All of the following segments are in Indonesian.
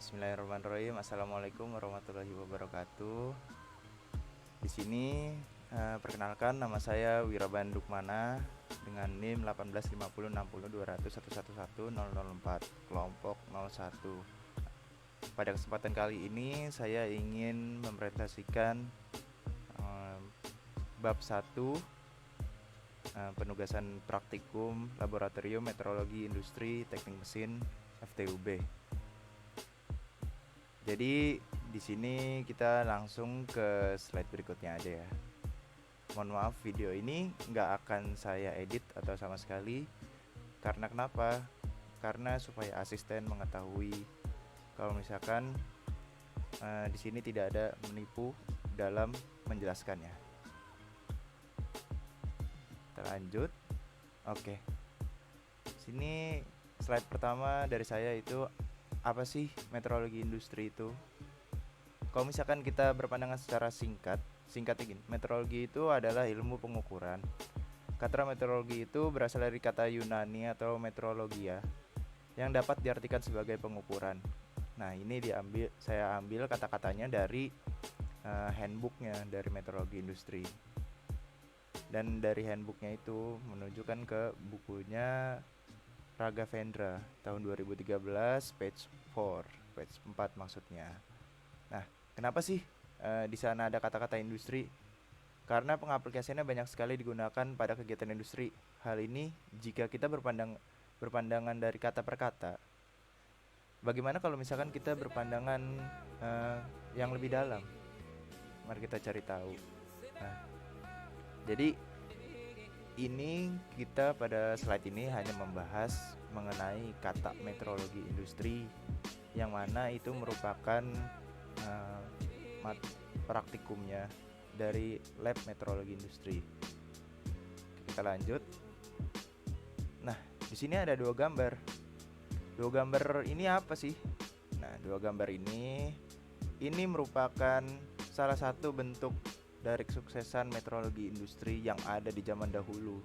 Bismillahirrahmanirrahim. Assalamualaikum warahmatullahi wabarakatuh. Di sini perkenalkan, nama saya Wiraban Dukmana dengan NIM 185060200111004 kelompok 01. Pada kesempatan kali ini saya ingin mempresentasikan bab 1, penugasan praktikum Laboratorium Metrologi Industri Teknik Mesin FTUB. Jadi di sini kita langsung ke slide berikutnya aja ya. Mohon maaf, video ini nggak akan saya edit atau sama sekali. Karena kenapa? Karena supaya asisten mengetahui kalau misalkan di sini tidak ada menipu dalam menjelaskannya. Kita lanjut. Oke. Sini slide pertama dari saya itu, apa sih metrologi industri itu? Kalau misalkan kita berpandangan secara singkatnya gini, metrologi itu adalah ilmu pengukuran. Kata metrologi itu berasal dari kata Yunani atau metrologia, yang dapat diartikan sebagai pengukuran. Nah, ini saya ambil kata-katanya dari handbooknya dari metrologi industri. Dan dari handbooknya itu menunjukkan ke bukunya Raghavendra tahun 2013 page 4 maksudnya. Nah, kenapa sih di sana ada kata-kata industri? Karena pengaplikasiannya banyak sekali digunakan pada kegiatan industri. Hal ini jika kita berpandangan dari kata per kata. Bagaimana kalau misalkan kita berpandangan yang lebih dalam? Mari kita cari tahu. Nah, jadi ini kita pada slide ini hanya membahas mengenai kata metrologi industri, yang mana itu merupakan praktikumnya dari lab metrologi industri. Kita lanjut. Nah, di sini ada dua gambar. Dua gambar ini apa sih? Nah, dua gambar ini merupakan salah satu bentuk dari kesuksesan metrologi industri yang ada di zaman dahulu,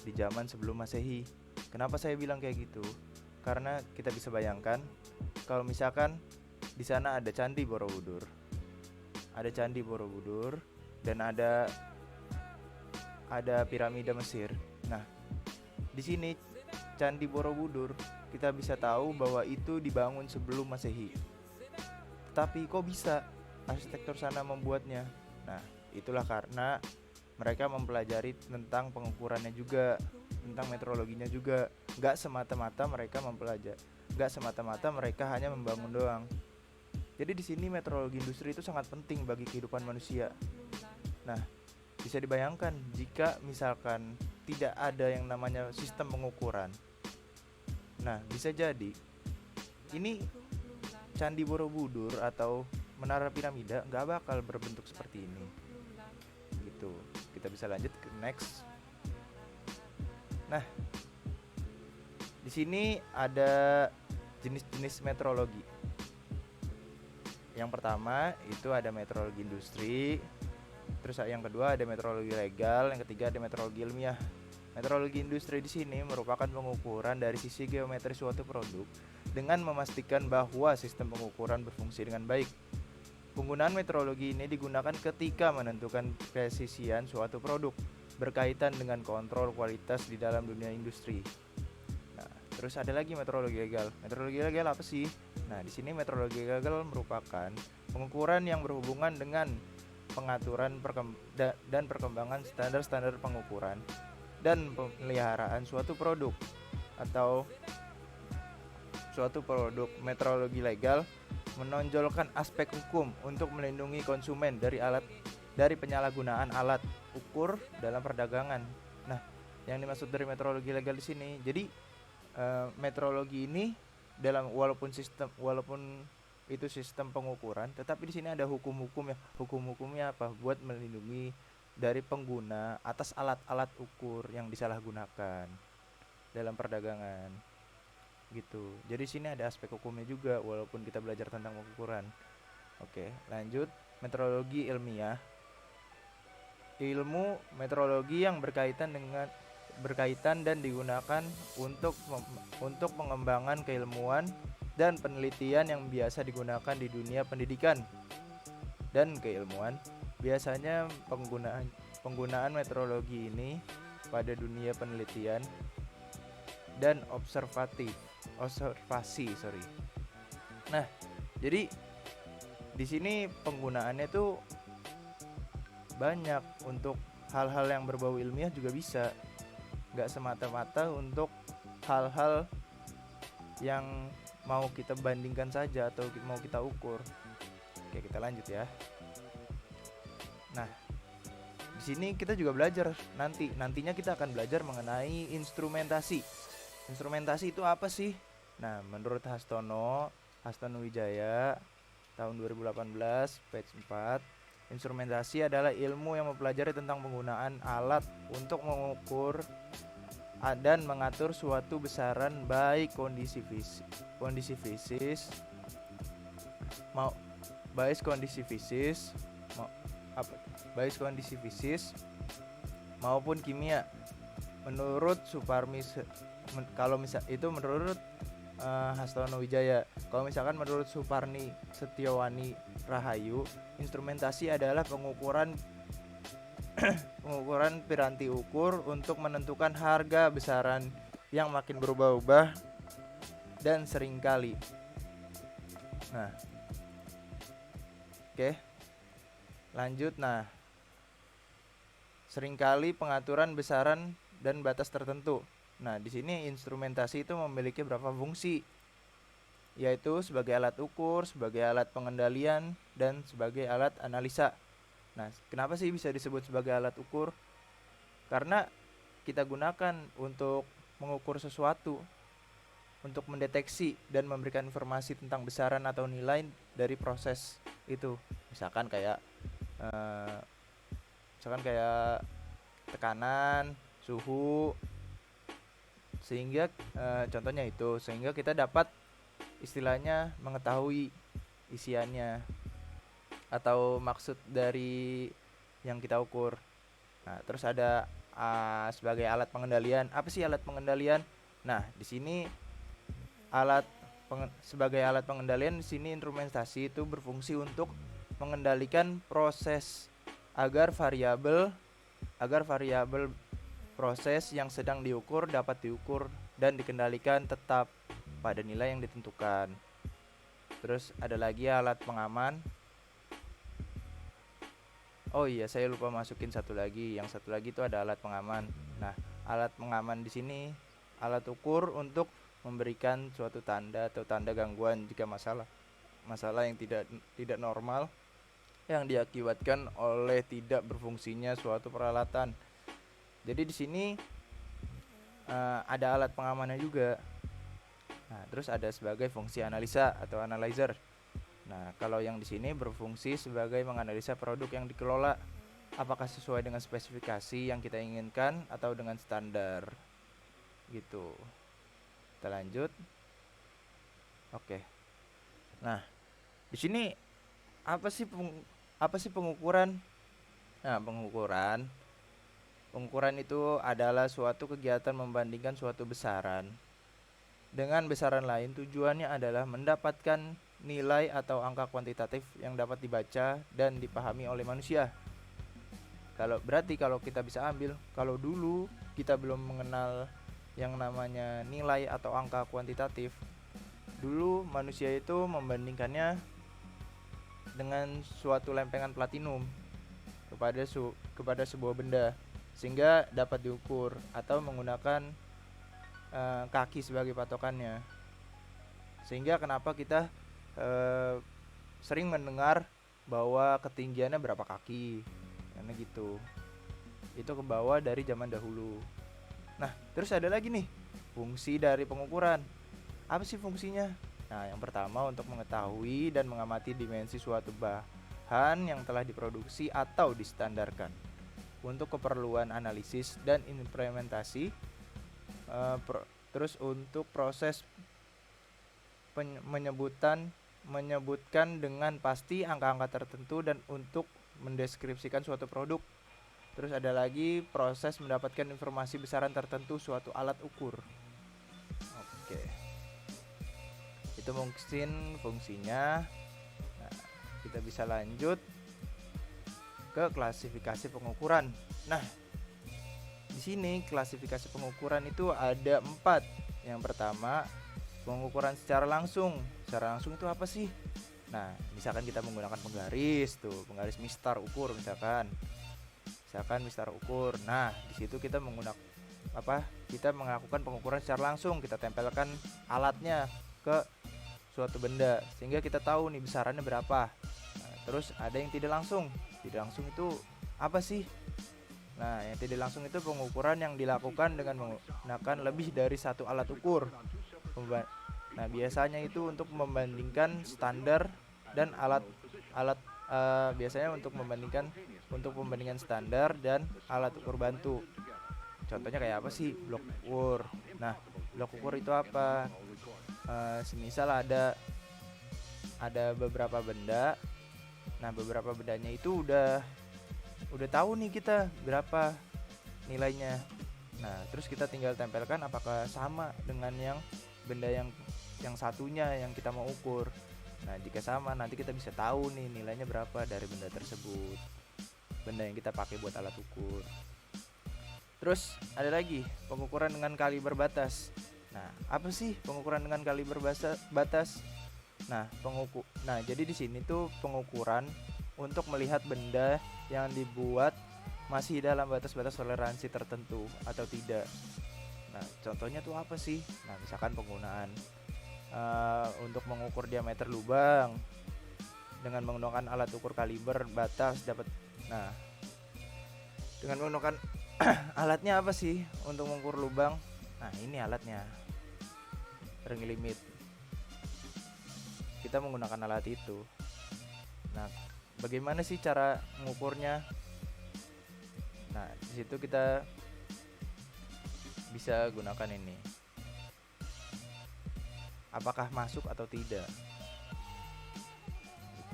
di zaman sebelum Masehi. Kenapa saya bilang kayak gitu? Karena kita bisa bayangkan kalau misalkan di sana ada Candi Borobudur, dan ada piramida Mesir. Nah, di sini Candi Borobudur kita bisa tahu bahwa itu dibangun sebelum Masehi. Tetapi kok bisa arsitektur sana membuatnya? Nah, itulah karena mereka mempelajari tentang pengukurannya juga, tentang metrologinya juga. Gak semata-mata mereka hanya membangun doang. Jadi di sini metrologi industri itu sangat penting bagi kehidupan manusia. Nah, bisa dibayangkan jika misalkan tidak ada yang namanya sistem pengukuran. Nah, bisa jadi ini Candi Borobudur atau Menara Piramida nggak bakal berbentuk seperti ini. Gitu. Kita bisa lanjut ke next. Nah, di sini ada jenis-jenis metrologi. Yang pertama itu ada metrologi industri. Terus yang kedua ada metrologi legal, yang ketiga ada metrologi ilmiah. Metrologi industri di sini merupakan pengukuran dari sisi geometri suatu produk dengan memastikan bahwa sistem pengukuran berfungsi dengan baik. Penggunaan metrologi ini digunakan ketika menentukan presisian suatu produk berkaitan dengan kontrol kualitas di dalam dunia industri. Nah, terus ada lagi metrologi legal. Metrologi legal apa sih? Nah, di sini metrologi legal merupakan pengukuran yang berhubungan dengan pengaturan dan perkembangan standar-standar pengukuran dan pemeliharaan suatu produk atau suatu produk. Metrologi legal menonjolkan aspek hukum untuk melindungi konsumen dari penyalahgunaan alat ukur dalam perdagangan. Nah, yang dimaksud dari metrologi legal di sini, jadi metrologi ini walaupun itu sistem pengukuran, tetapi di sini ada hukum-hukum ya. Hukum-hukumnya apa? Buat melindungi dari pengguna atas alat-alat ukur yang disalahgunakan dalam perdagangan. Gitu. Jadi sini ada aspek hukumnya juga walaupun kita belajar tentang pengukuran. Oke, lanjut. Metrologi ilmiah. Ilmu metrologi yang berkaitan dan digunakan untuk pengembangan keilmuan dan penelitian yang biasa digunakan di dunia pendidikan dan keilmuan. Biasanya penggunaan metrologi ini pada dunia penelitian dan observasi. Nah, jadi di sini penggunaannya tuh banyak, untuk hal-hal yang berbau ilmiah juga bisa, nggak semata-mata untuk hal-hal yang mau kita bandingkan saja atau mau kita ukur. Oke, kita lanjut ya. Nah, di sini kita juga belajar nantinya kita akan belajar mengenai instrumentasi. Instrumentasi itu apa sih? Nah, menurut Hastono Wijaya tahun 2018 page 4, instrumentasi adalah ilmu yang mempelajari tentang penggunaan alat untuk mengukur dan mengatur suatu besaran baik kondisi fisis maupun kimia. Menurut Suparmi, kalau itu menurut Hastono Wijaya. Kalau misalkan menurut Suparni Setiawani Rahayu, instrumentasi adalah pengukuran piranti ukur untuk menentukan harga besaran yang makin berubah-ubah dan seringkali. Nah, oke, lanjut. Nah, seringkali pengaturan besaran dan batas tertentu. Nah, di sini instrumentasi itu memiliki beberapa fungsi, yaitu sebagai alat ukur, sebagai alat pengendalian, dan sebagai alat analisa. Nah, kenapa sih bisa disebut sebagai alat ukur? Karena kita gunakan untuk mengukur sesuatu, untuk mendeteksi dan memberikan informasi tentang besaran atau nilai dari proses itu. Misalkan kayak tekanan, suhu, sehingga contohnya itu, sehingga kita dapat istilahnya mengetahui isiannya atau maksud dari yang kita ukur. Nah, terus ada sebagai alat pengendalian. Apa sih alat pengendalian? Nah, di sini sebagai alat pengendalian, di sini instrumentasi itu berfungsi untuk mengendalikan proses agar variabel proses yang sedang diukur dapat diukur dan dikendalikan tetap pada nilai yang ditentukan. Terus ada lagi alat pengaman. Oh iya, saya lupa masukin satu lagi. Yang satu lagi itu ada alat pengaman. Nah, alat pengaman di sini alat ukur untuk memberikan suatu tanda atau tanda gangguan jika masalah yang tidak normal yang diakibatkan oleh tidak berfungsinya suatu peralatan. Jadi di sini ada alat pengamannya juga. Nah, terus ada sebagai fungsi analisa atau analyzer. Nah, kalau yang di sini berfungsi sebagai menganalisa produk yang dikelola, apakah sesuai dengan spesifikasi yang kita inginkan atau dengan standar, gitu. Kita lanjut. Oke. Nah, di sini apa sih pengukuran? Nah, pengukuran itu adalah suatu kegiatan membandingkan suatu besaran dengan besaran lain. Tujuannya adalah mendapatkan nilai atau angka kuantitatif yang dapat dibaca dan dipahami oleh manusia. Kalau kita bisa ambil, kalau dulu kita belum mengenal yang namanya nilai atau angka kuantitatif, dulu manusia itu membandingkannya dengan suatu lempengan platinum kepada sebuah benda sehingga dapat diukur, atau menggunakan kaki sebagai patokannya. Sehingga kenapa kita sering mendengar bahwa ketinggiannya berapa kaki, karena gitu. Itu kebawa dari zaman dahulu. Nah, terus ada lagi nih fungsi dari pengukuran. Apa sih fungsinya? Nah, yang pertama untuk mengetahui dan mengamati dimensi suatu bahan yang telah diproduksi atau distandarkan untuk keperluan analisis dan implementasi. Terus untuk proses menyebutkan dengan pasti angka-angka tertentu dan untuk mendeskripsikan suatu produk. Terus ada lagi proses mendapatkan informasi besaran tertentu suatu alat ukur. Oke. Itu mungkin fungsinya. Nah, kita bisa lanjut ke klasifikasi pengukuran. Nah, di sini klasifikasi pengukuran itu ada 4. Yang pertama, pengukuran secara langsung. Secara langsung itu apa sih? Nah, misalkan kita menggunakan penggaris penggaris mistar ukur misalkan mistar ukur. Nah, di situ kita menggunakan kita melakukan pengukuran secara langsung, kita tempelkan alatnya ke suatu benda sehingga kita tahu nih besarannya berapa. Nah, terus ada yang tidak langsung. Tidak langsung itu apa sih? Nah, yang tidak langsung itu pengukuran yang dilakukan dengan menggunakan lebih dari satu alat ukur. Nah, biasanya itu untuk membandingkan standar dan biasanya untuk pembandingan standar dan alat ukur bantu. Contohnya kayak apa sih? Blok ukur. Nah, blok ukur itu apa? Semisal ada beberapa benda. Nah, beberapa bendanya itu udah tahu nih kita berapa nilainya. Nah, terus kita tinggal tempelkan apakah sama dengan yang benda yang satunya yang kita mau ukur. Nah, jika sama nanti kita bisa tahu nih nilainya berapa dari benda tersebut, benda yang kita pakai buat alat ukur. Terus ada lagi pengukuran dengan kaliber batas. Nah, apa sih pengukuran dengan kaliber batas? Nah, jadi di sini tuh pengukuran untuk melihat benda yang dibuat masih dalam batas-batas toleransi tertentu atau tidak. Nah, contohnya tuh apa sih? Nah, misalkan penggunaan untuk mengukur diameter lubang dengan menggunakan alat ukur kaliber batas dapat. Nah, dengan menggunakan alatnya apa sih untuk mengukur lubang? Nah, ini alatnya, ring limit. Kita menggunakan alat itu. Nah, bagaimana sih cara mengukurnya? Nah, di situ kita bisa gunakan ini. Apakah masuk atau tidak?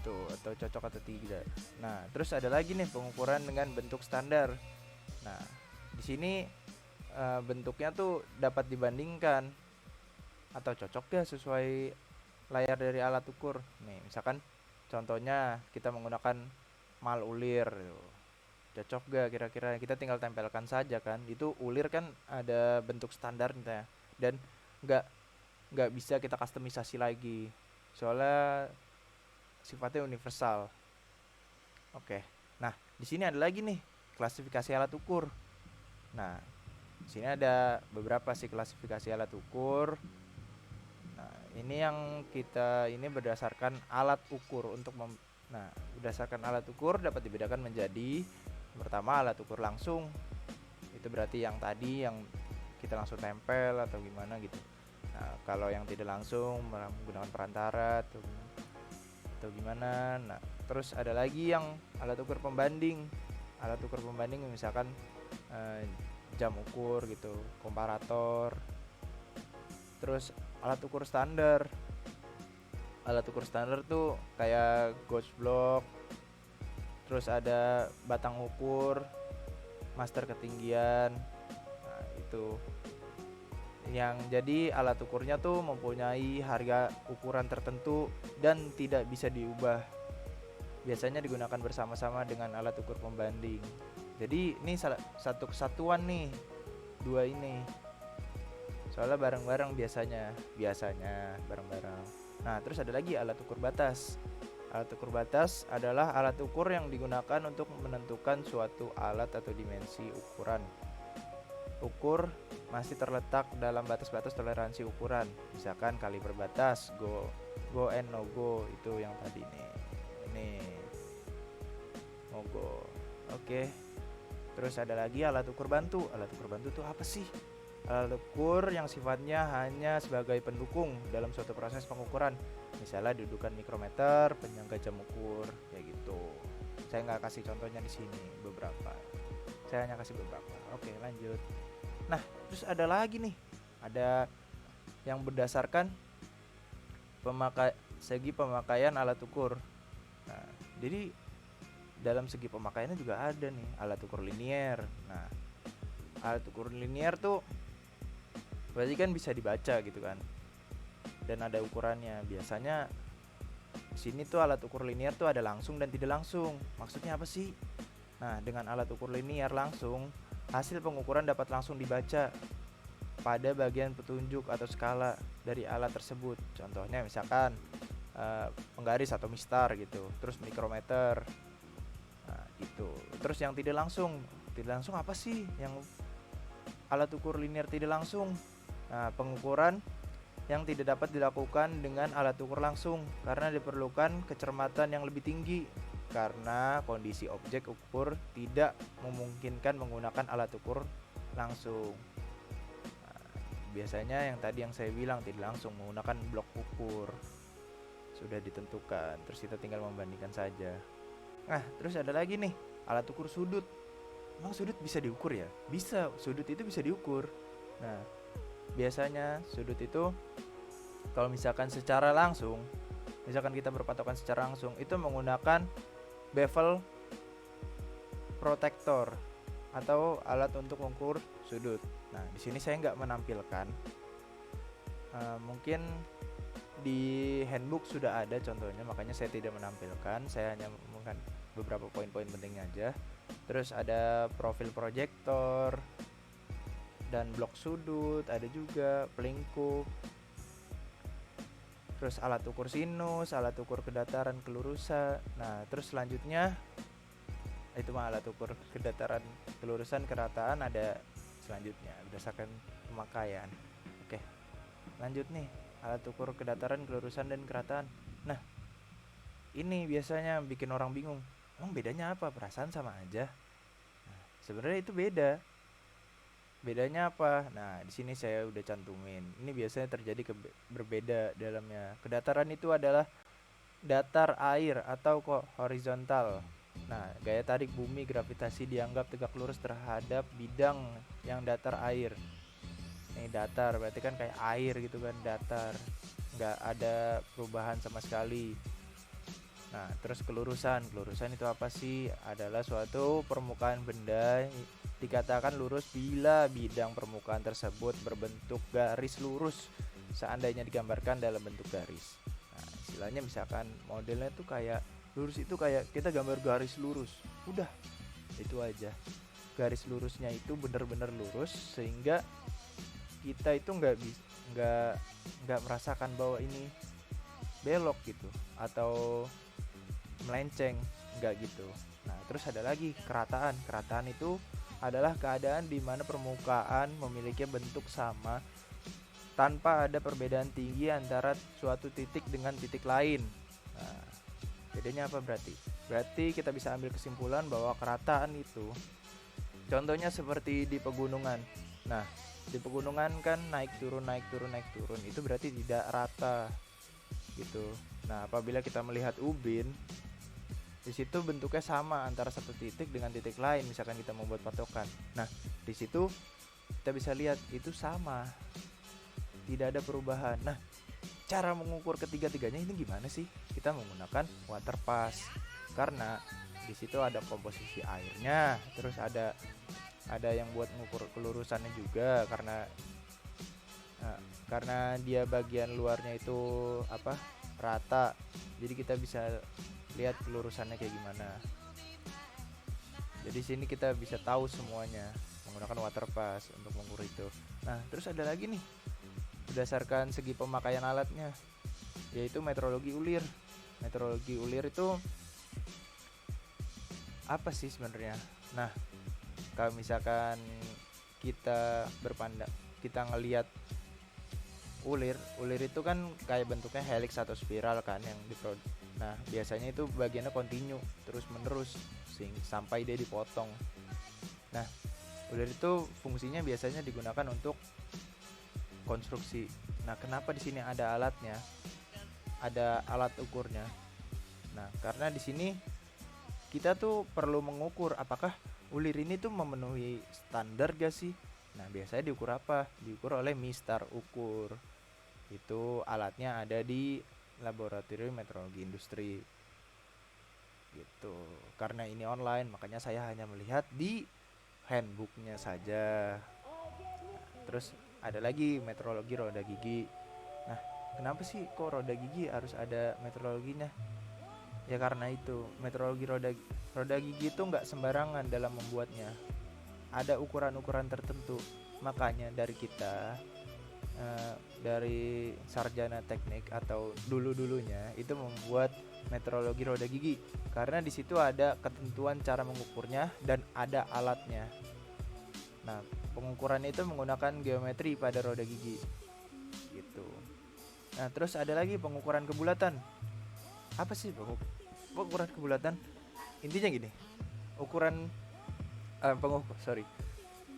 Itu atau cocok atau tidak. Nah, terus ada lagi nih pengukuran dengan bentuk standar. Nah, di sini bentuknya tuh dapat dibandingkan atau cocok gak sesuai layar dari alat ukur. Nih, misalkan contohnya kita menggunakan mal ulir. Cocok gak kira-kira? Kita tinggal tempelkan saja kan. Itu ulir kan ada bentuk standarnya dan nggak bisa kita kustomisasi lagi. Soalnya sifatnya universal. Oke. Nah, di sini ada lagi nih klasifikasi alat ukur. Nah, di sini ada beberapa sih klasifikasi alat ukur. Nah, ini yang ini berdasarkan alat ukur berdasarkan alat ukur dapat dibedakan menjadi pertama alat ukur langsung. Itu berarti yang tadi yang kita langsung tempel atau gimana gitu. Nah, kalau yang tidak langsung menggunakan perantara atau gimana. Nah, terus ada lagi yang alat ukur pembanding. Alat ukur pembanding misalkan jam ukur gitu, komparator. Terus alat ukur standar. Alat ukur standar tuh kayak gauge block. Terus ada batang ukur, master ketinggian. Nah, itu yang jadi alat ukurnya tuh mempunyai harga ukuran tertentu dan tidak bisa diubah. Biasanya digunakan bersama-sama dengan alat ukur pembanding. Jadi ini satu kesatuan nih, dua ini. Soalnya bareng-bareng biasanya bareng-bareng. Nah, terus ada lagi alat ukur batas. Alat ukur batas adalah alat ukur yang digunakan untuk menentukan suatu alat atau dimensi ukuran. Ukur masih terletak dalam batas-batas toleransi ukuran. Misalkan kaliber batas, go and no go, itu yang tadi nih. Ini no go. Oke. Terus ada lagi alat ukur bantu. Alat ukur bantu itu apa sih? Alat ukur yang sifatnya hanya sebagai pendukung dalam suatu proses pengukuran. Misalnya dudukan mikrometer, penyangga jam ukur, kayak gitu. Saya nggak kasih contohnya di sini beberapa. Saya hanya kasih beberapa. Oke, lanjut. Nah, terus ada lagi nih. Ada yang berdasarkan segi pemakaian alat ukur. Nah, jadi dalam segi pemakaiannya juga ada nih alat ukur linier. Nah, alat ukur linier tuh berarti kan bisa dibaca gitu kan. dan ada ukurannya. Biasanya sini tuh alat ukur linear tuh ada langsung dan tidak langsung. Maksudnya apa sih? Nah, dengan alat ukur linear langsung, hasil pengukuran dapat langsung dibaca pada bagian petunjuk atau skala dari alat tersebut. Contohnya misalkan penggaris atau mistar gitu, terus mikrometer. Nah, gitu. Terus yang tidak langsung apa sih? Yang alat ukur linear tidak langsung. Nah, pengukuran yang tidak dapat dilakukan dengan alat ukur langsung karena diperlukan kecermatan yang lebih tinggi karena kondisi objek ukur tidak memungkinkan menggunakan alat ukur langsung. Nah, biasanya yang tadi yang saya bilang tidak langsung menggunakan blok ukur sudah ditentukan, terus kita tinggal membandingkan saja. Nah, terus ada lagi nih, alat ukur sudut. Emang sudut bisa diukur ya? Bisa, sudut itu bisa diukur. Nah, biasanya sudut itu kalau misalkan secara langsung, misalkan kita berpatokan secara langsung, itu menggunakan bevel protector atau alat untuk mengukur sudut. Nah, di sini saya nggak menampilkan. Mungkin di handbook sudah ada contohnya, makanya saya tidak menampilkan. Saya hanya mengumumkan beberapa poin-poin pentingnya aja. Terus ada profil proyektor dan blok sudut, ada juga pelingkup. Terus alat ukur sinus, alat ukur kedataran kelurusan. Nah, terus selanjutnya itu mah alat ukur kedataran kelurusan kerataan ada selanjutnya berdasarkan pemakaian. Oke. Lanjut nih, alat ukur kedataran kelurusan dan kerataan. Nah, ini biasanya bikin orang bingung. Emang bedanya apa? Perasaan sama aja. Nah, sebenarnya itu beda. Bedanya apa? Nah, di sini saya udah cantumin. Ini biasanya terjadi berbeda dalamnya. Kedataran itu adalah datar air atau horizontal. Nah, gaya tarik bumi gravitasi dianggap tegak lurus terhadap bidang yang datar air. Ini datar, berarti kan kayak air gitu kan, datar. Nggak ada perubahan sama sekali. Nah, terus kelurusan. Kelurusan itu apa sih? Adalah suatu permukaan benda dikatakan lurus bila bidang permukaan tersebut berbentuk garis lurus seandainya digambarkan dalam bentuk garis. Nah, istilahnya misalkan modelnya tuh kayak lurus itu kayak kita gambar garis lurus. Udah, itu aja. Garis lurusnya itu benar-benar lurus sehingga kita itu nggak merasakan bahwa ini belok gitu atau melenceng, nggak gitu. Nah, terus ada lagi kerataan. Kerataan itu adalah keadaan di mana permukaan memiliki bentuk sama tanpa ada perbedaan tinggi antara suatu titik dengan titik lain. Nah, bedanya apa berarti? Berarti kita bisa ambil kesimpulan bahwa kerataan itu contohnya seperti di pegunungan. Nah, di pegunungan kan naik turun naik turun naik turun, itu berarti tidak rata gitu. Nah, apabila kita melihat ubin, di situ bentuknya sama antara satu titik dengan titik lain, misalkan kita membuat patokan. Nah, di situ kita bisa lihat itu sama, tidak ada perubahan. Nah, cara mengukur ketiga-tiganya ini gimana sih? Kita menggunakan water pass karena di situ ada komposisi airnya, terus ada yang buat mengukur kelurusannya juga karena dia bagian luarnya itu rata, jadi kita bisa lihat kelurusannya kayak gimana. Jadi sini kita bisa tahu semuanya menggunakan water pass untuk mengukur itu. Nah, terus ada lagi nih berdasarkan segi pemakaian alatnya, yaitu metrologi ulir. Metrologi ulir itu apa sih sebenarnya? Nah, kalau misalkan kita ngelihat ulir itu kan kayak bentuknya helix atau spiral kan yang nah, biasanya itu bagiannya kontinu terus menerus sampai dia dipotong. Nah, ulir itu fungsinya biasanya digunakan untuk konstruksi. Nah, kenapa di sini ada alatnya? Ada alat ukurnya. Nah, karena di sini kita tuh perlu mengukur apakah ulir ini tuh memenuhi standar gak sih? Nah, biasanya diukur apa? Diukur oleh mistar ukur. Itu alatnya ada di laboratorium metrologi industri gitu. Karena ini online, makanya saya hanya melihat di handbooknya saja. Nah, terus ada lagi metrologi roda gigi. Nah, Kenapa sih kok roda gigi harus ada metrologinya? Ya karena itu metrologi roda gigi itu nggak sembarangan dalam membuatnya. Ada ukuran-ukuran tertentu. Makanya dari kita, dari sarjana teknik atau dulu-dulunya itu membuat metrologi roda gigi, karena di situ ada ketentuan cara mengukurnya dan ada alatnya. Nah, pengukuran itu menggunakan geometri pada roda gigi gitu. Nah, terus ada lagi pengukuran kebulatan. Apa sih pengukuran kebulatan? Intinya gini, ukuran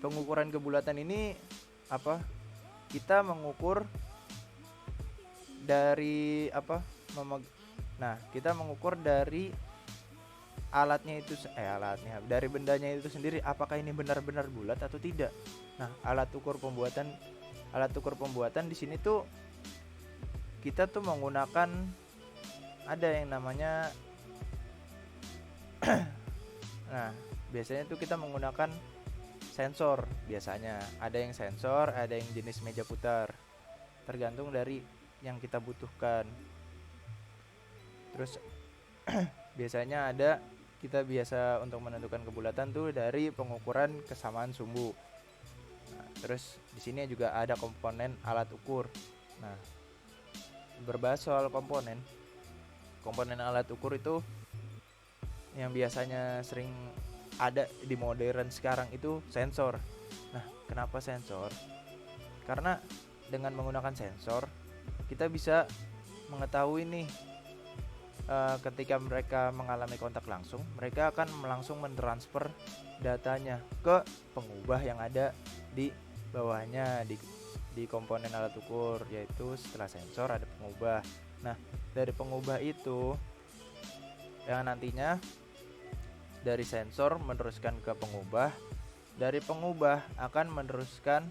pengukuran kebulatan ini apa? Kita mengukur dari apa? Nah, kita mengukur dari alatnya dari bendanya itu sendiri, apakah ini benar-benar bulat atau tidak. Nah, alat ukur pembuatan di sini tuh kita tuh menggunakan, ada yang namanya nah, biasanya tuh kita menggunakan sensor. Biasanya ada yang sensor, ada yang jenis meja putar, tergantung dari yang kita butuhkan. Terus biasanya kita biasa untuk menentukan kebulatan tuh dari pengukuran kesamaan sumbu. Nah, terus di sini juga ada komponen alat ukur. Nah, berbahas soal komponen alat ukur itu yang biasanya sering ada di modern sekarang itu sensor. Nah, kenapa sensor? Karena dengan menggunakan sensor kita bisa mengetahui nih, ketika mereka mengalami kontak langsung, mereka akan langsung mentransfer datanya ke pengubah yang ada di bawahnya, di komponen alat ukur, yaitu setelah sensor ada pengubah. Nah, dari pengubah itu yang nantinya dari sensor meneruskan ke pengubah, dari pengubah akan meneruskan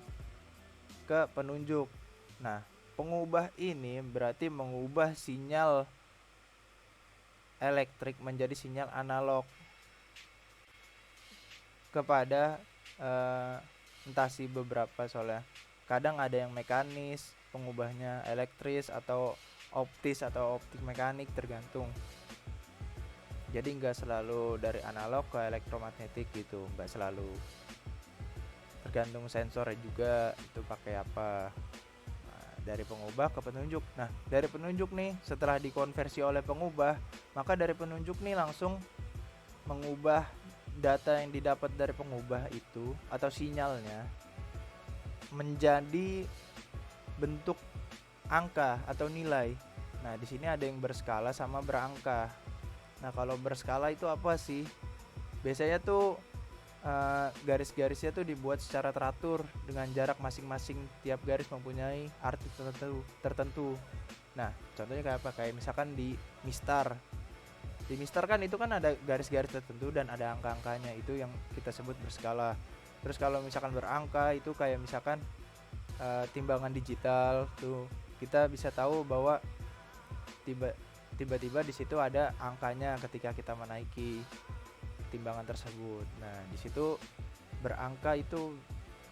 ke penunjuk. Nah, pengubah ini berarti mengubah sinyal elektrik menjadi sinyal analog kepada entah sih beberapa, soalnya kadang ada yang mekanis pengubahnya, elektris atau optis atau optik mekanik, tergantung. Jadi nggak selalu dari analog ke elektromagnetik gitu, nggak selalu, tergantung sensornya juga itu pakai apa. Nah, dari pengubah ke penunjuk. Nah, dari penunjuk nih, setelah dikonversi oleh pengubah, maka dari penunjuk nih langsung mengubah data yang didapat dari pengubah itu atau sinyalnya menjadi bentuk angka atau nilai. Nah, di sini ada yang berskala sama berangka. Nah, kalau berskala itu apa sih? Biasanya tuh garis-garisnya tuh dibuat secara teratur dengan jarak masing-masing, tiap garis mempunyai arti tertentu. Nah, contohnya kayak apa? Kayak misalkan di mistar. Di mistar kan itu kan ada garis-garis tertentu dan ada angka-angkanya, itu yang kita sebut berskala. Terus kalau misalkan berangka itu kayak misalkan timbangan digital tuh, kita bisa tahu bahwa tiba-tiba di situ ada angkanya ketika kita menaiki timbangan tersebut. Nah, di situ berangka itu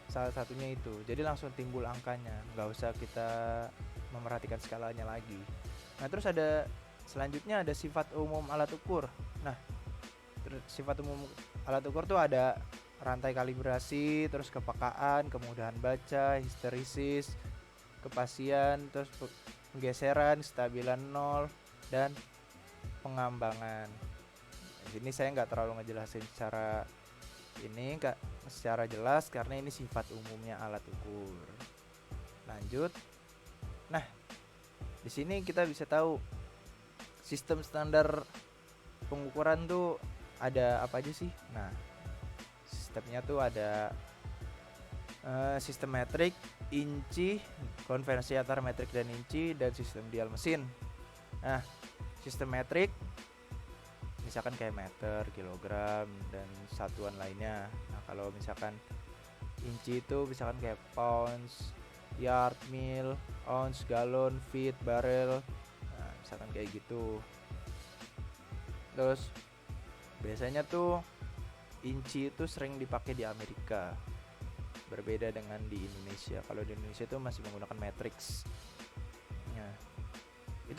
salah satunya itu. Jadi langsung timbul angkanya, nggak usah kita memerhatikan skalanya lagi. Nah, terus ada selanjutnya ada sifat umum alat ukur. Nah, sifat umum alat ukur tuh ada rantai kalibrasi, terus kepekaan, kemudahan baca, histerisis, kepastian, terus penggeseran, stabilan nol, dan pengambangan. Di sini saya nggak terlalu ngejelasin secara jelas karena ini sifat umumnya alat ukur. Lanjut. Nah, di sini kita bisa tahu sistem standar pengukuran tuh ada apa aja sih? Nah, sistemnya tuh ada sistem metrik, inci, konversi antara metrik dan inci, dan sistem dial mesin. Nah, sistem metrik misalkan kayak meter, kilogram, dan satuan lainnya. Nah, kalau misalkan inci itu misalkan kayak pounds, yard, mil, ounce, galon, feet, barrel. Nah, misalkan kayak gitu. Terus biasanya tuh inci itu sering dipakai di Amerika, berbeda dengan di Indonesia. Kalau di Indonesia itu masih menggunakan matrix. Nah,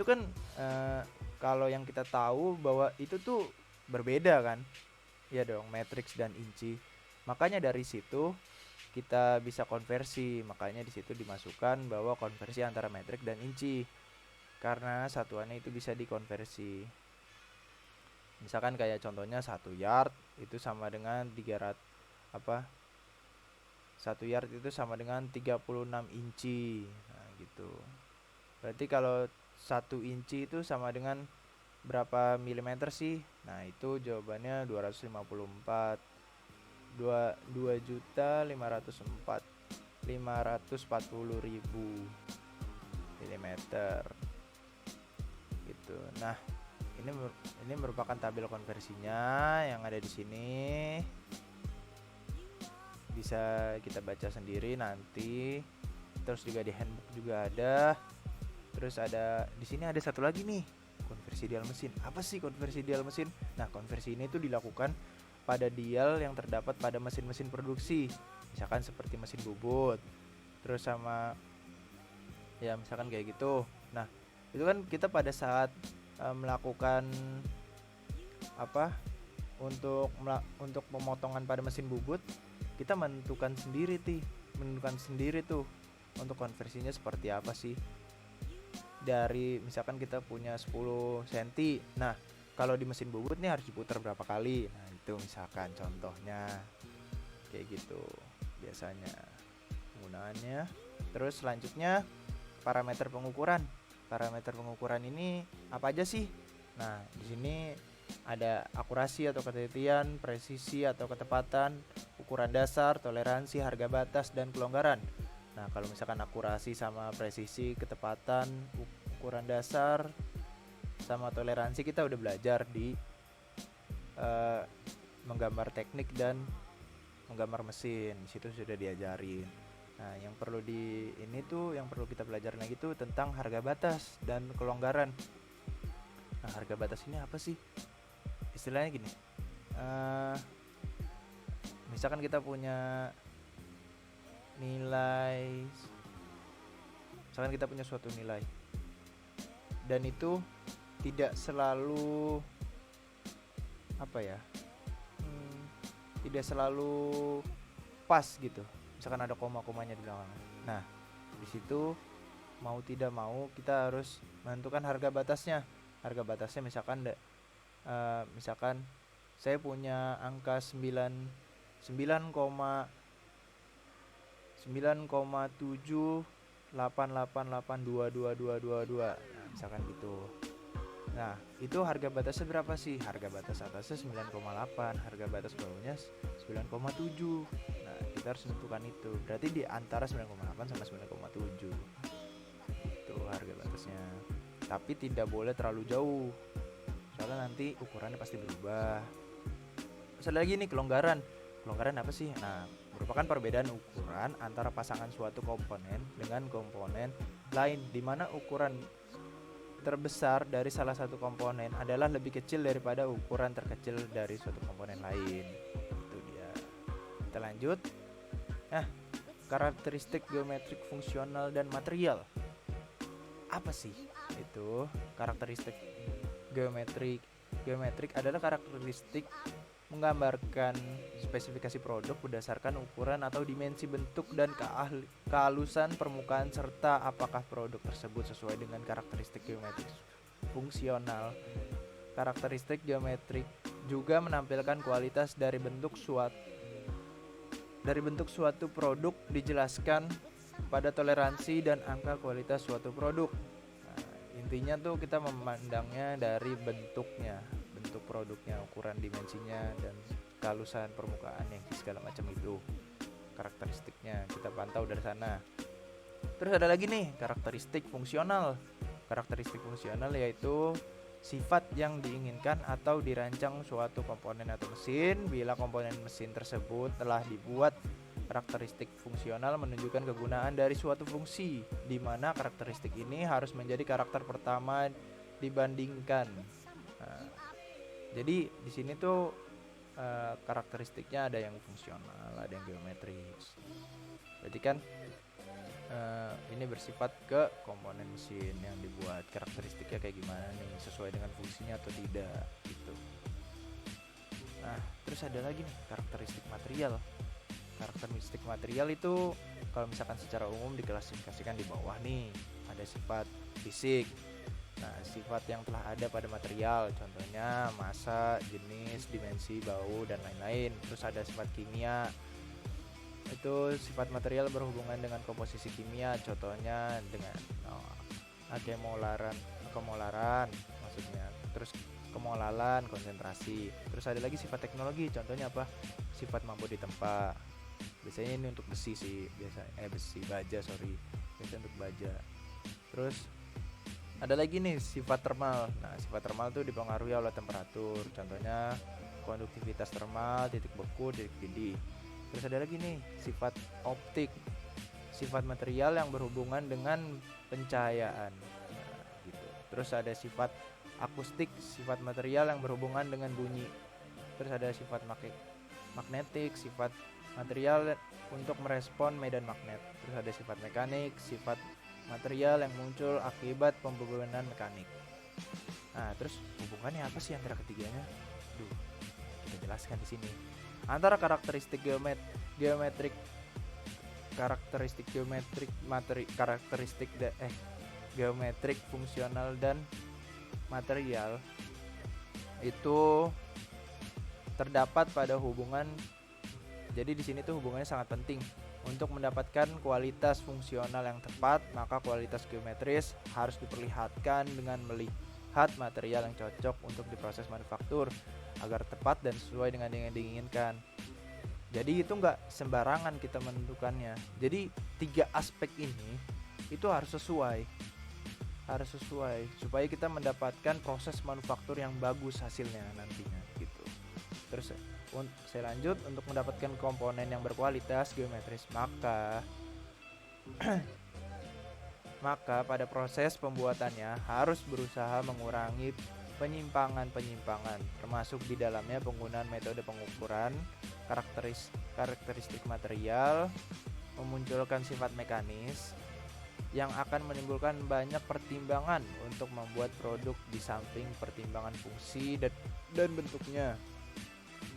itu kan kalau yang kita tahu bahwa itu tuh berbeda kan, ya dong, matriks dan inci. Makanya dari situ kita bisa konversi, makanya di situ dimasukkan bahwa konversi antara metrik dan inci karena satuannya itu bisa dikonversi. Misalkan kayak contohnya 1 yard itu sama dengan 300 apa 1 yard itu sama dengan 36 inci. Nah, gitu. Berarti kalau 1 inci itu sama dengan berapa milimeter sih? Nah, itu jawabannya 254. 2.540.540.000 milimeter gitu. Nah, ini merupakan tabel konversinya yang ada di sini. Bisa kita baca sendiri nanti. Terus juga di handbook juga ada. Terus ada di sini ada satu lagi nih, konversi dial mesin. Apa sih konversi dial mesin? Nah, konversi ini tuh dilakukan pada dial yang terdapat pada mesin-mesin produksi. Misalkan seperti mesin bubut. Terus sama ya misalkan kayak gitu. Nah, itu kan kita pada saat melakukan apa? Untuk pemotongan pada mesin bubut, kita menentukan sendiri tuh untuk konversinya seperti apa sih. Dari misalkan kita punya 10 cm. Nah, kalau di mesin bubut nih harus diputar berapa kali. Nah, itu misalkan contohnya kayak gitu biasanya penggunaannya. Terus selanjutnya parameter pengukuran. Parameter pengukuran ini apa aja sih? Nah, di sini ada akurasi atau ketelitian, presisi atau ketepatan, ukuran dasar, toleransi, harga batas, dan kelonggaran. Nah, kalau misalkan akurasi sama presisi, ketepatan, ukuran dasar, sama toleransi kita udah belajar di menggambar teknik dan menggambar mesin. Di situ sudah diajarin. Nah, yang perlu yang perlu kita pelajari lagi itu tentang harga batas dan kelonggaran. Nah, harga batas ini apa sih? Istilahnya gini. Misalkan kita punya nilai, misalkan kita punya suatu nilai dan itu tidak selalu tidak selalu pas gitu. Misalkan ada koma-komanya di belakang. Nah, di situ mau tidak mau kita harus menentukan harga batasnya. Harga batasnya misalkan saya punya angka 9,788822222. Nah, misalkan gitu. Nah, itu harga batasnya berapa sih? Harga batas atasnya 9,8, harga batas bawahnya 9,7. Nah, kita harus menentukan itu. Berarti di antara 9,8 sama 9,7. Itu harga batasnya. Tapi tidak boleh terlalu jauh. Soalnya nanti ukurannya pasti berubah. Terus ada lagi nih kelonggaran. Kelonggaran apa sih? Nah, merupakan perbedaan ukuran antara pasangan suatu komponen dengan komponen lain, di mana ukuran terbesar dari salah satu komponen adalah lebih kecil daripada ukuran terkecil dari suatu komponen lain. Itu dia. Kita lanjut. Nah, karakteristik geometrik fungsional dan material. Apa sih itu karakteristik geometrik? Geometrik adalah karakteristik menggambarkan spesifikasi produk berdasarkan ukuran atau dimensi bentuk dan kehalusan permukaan serta apakah produk tersebut sesuai dengan karakteristik geometrik fungsional. Karakteristik geometrik juga menampilkan kualitas dari bentuk suatu produk dijelaskan pada toleransi dan angka kualitas suatu produk. Nah, intinya tuh kita memandangnya dari bentuknya, bentuk produknya, ukuran dimensinya, dan kehalusan permukaan yang segala macam itu karakteristiknya kita pantau dari sana. Terus ada lagi nih karakteristik fungsional. Karakteristik fungsional yaitu sifat yang diinginkan atau dirancang suatu komponen atau mesin bila komponen mesin tersebut telah dibuat. Karakteristik fungsional menunjukkan kegunaan dari suatu fungsi, di mana karakteristik ini harus menjadi karakter pertama dibandingkan. Nah, jadi di sini tuh karakteristiknya ada yang fungsional, ada yang geometris. Berarti kan ini bersifat ke komponen mesin yang dibuat, karakteristiknya kayak gimana nih, sesuai dengan fungsinya atau tidak gitu. Nah, terus ada lagi nih karakteristik material. Karakteristik material itu kalau misalkan secara umum diklasifikasikan di bawah nih. Ada sifat fisik. Nah, sifat yang telah ada pada material, contohnya massa, jenis, dimensi, bau, dan lain-lain. Terus ada sifat kimia. Itu sifat material berhubungan dengan komposisi kimia, contohnya dengan kemolaran maksudnya. Terus kemolalan, konsentrasi. Terus ada lagi sifat teknologi, contohnya apa? Sifat mampu ditempa. Biasanya ini untuk besi sih, besi baja, biasanya untuk baja. Terus ada lagi nih sifat termal. Nah, sifat termal itu dipengaruhi oleh temperatur, contohnya konduktivitas termal, titik beku, titik didih. Terus ada lagi nih sifat optik, sifat material yang berhubungan dengan pencahayaan. Nah, gitu. Terus ada sifat akustik, sifat material yang berhubungan dengan bunyi. Terus ada sifat magnetik, sifat material untuk merespon medan magnet. Terus ada sifat mekanik, sifat material yang muncul akibat pembebanan mekanik. Nah, terus hubungannya apa sih antara ketiganya? Kita jelaskan di sini. Antara karakteristik geometrik fungsional dan material itu terdapat pada hubungan. Jadi di sini tuh hubungannya sangat penting. Untuk mendapatkan kualitas fungsional yang tepat, maka kualitas geometris harus diperlihatkan dengan melihat material yang cocok untuk diproses manufaktur agar tepat dan sesuai dengan yang diinginkan. Jadi itu nggak sembarangan kita menentukannya. Jadi 3 aspek ini itu harus sesuai supaya kita mendapatkan proses manufaktur yang bagus hasilnya nantinya gitu. Terus saya lanjut, untuk mendapatkan komponen yang berkualitas geometris maka pada proses pembuatannya harus berusaha mengurangi penyimpangan, termasuk di dalamnya penggunaan metode pengukuran karakteristik material, memunculkan sifat mekanis yang akan menimbulkan banyak pertimbangan untuk membuat produk di samping pertimbangan fungsi dan bentuknya.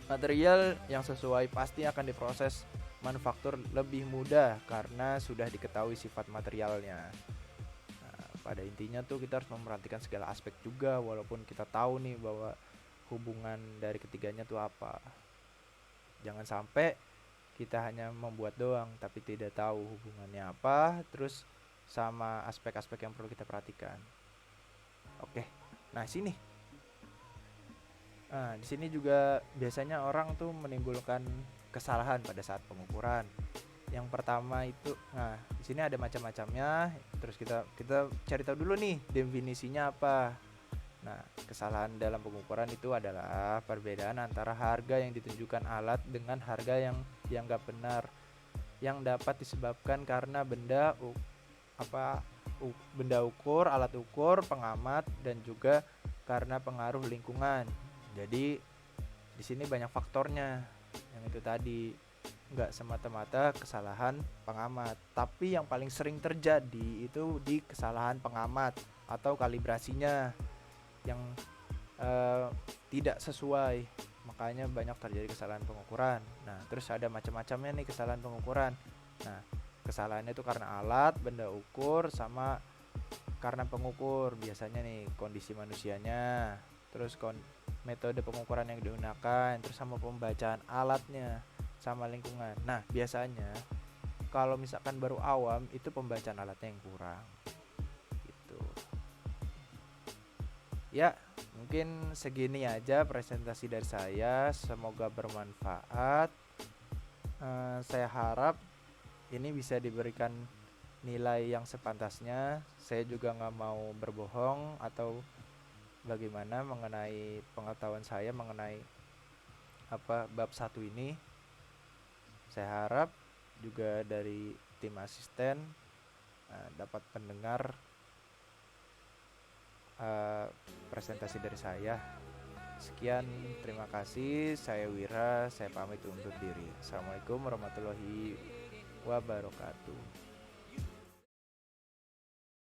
Material yang sesuai pasti akan diproses manufaktur lebih mudah karena sudah diketahui sifat materialnya. Nah, pada intinya tuh kita harus memperhatikan segala aspek juga, walaupun kita tahu nih bahwa hubungan dari ketiganya tuh apa. Jangan sampai kita hanya membuat doang tapi tidak tahu hubungannya apa, terus sama aspek-aspek yang perlu kita perhatikan. Oke, nah sini. Nah, di sini juga biasanya orang tuh menimbulkan kesalahan pada saat pengukuran. Yang pertama itu, nah di sini ada macam-macamnya. Terus kita cari tahu dulu nih definisinya apa. Nah, kesalahan dalam pengukuran itu adalah perbedaan antara harga yang ditunjukkan alat dengan harga yang dianggap benar, yang dapat disebabkan karena benda ukur, alat ukur, pengamat, dan juga karena pengaruh lingkungan. Jadi di sini banyak faktornya, yang itu tadi nggak semata-mata kesalahan pengamat, tapi yang paling sering terjadi itu di kesalahan pengamat atau kalibrasinya yang tidak sesuai, makanya banyak terjadi kesalahan pengukuran. Nah, terus ada macam-macamnya nih kesalahan pengukuran. Nah, kesalahannya itu karena alat, benda ukur, sama karena pengukur. Biasanya nih kondisi manusianya, terus metode pengukuran yang digunakan, terus sama pembacaan alatnya, sama lingkungan. Nah, biasanya kalau misalkan baru awam itu pembacaan alatnya yang kurang gitu. Ya, mungkin segini aja presentasi dari saya, semoga bermanfaat. Saya harap ini bisa diberikan nilai yang sepantasnya. Saya juga nggak mau berbohong atau bagaimana mengenai pengetahuan saya mengenai bab 1 ini. Saya harap juga dari tim asisten dapat mendengar presentasi dari saya. Sekian, terima kasih. Saya Wira, saya pamit undur diri. Assalamualaikum warahmatullahi wabarakatuh.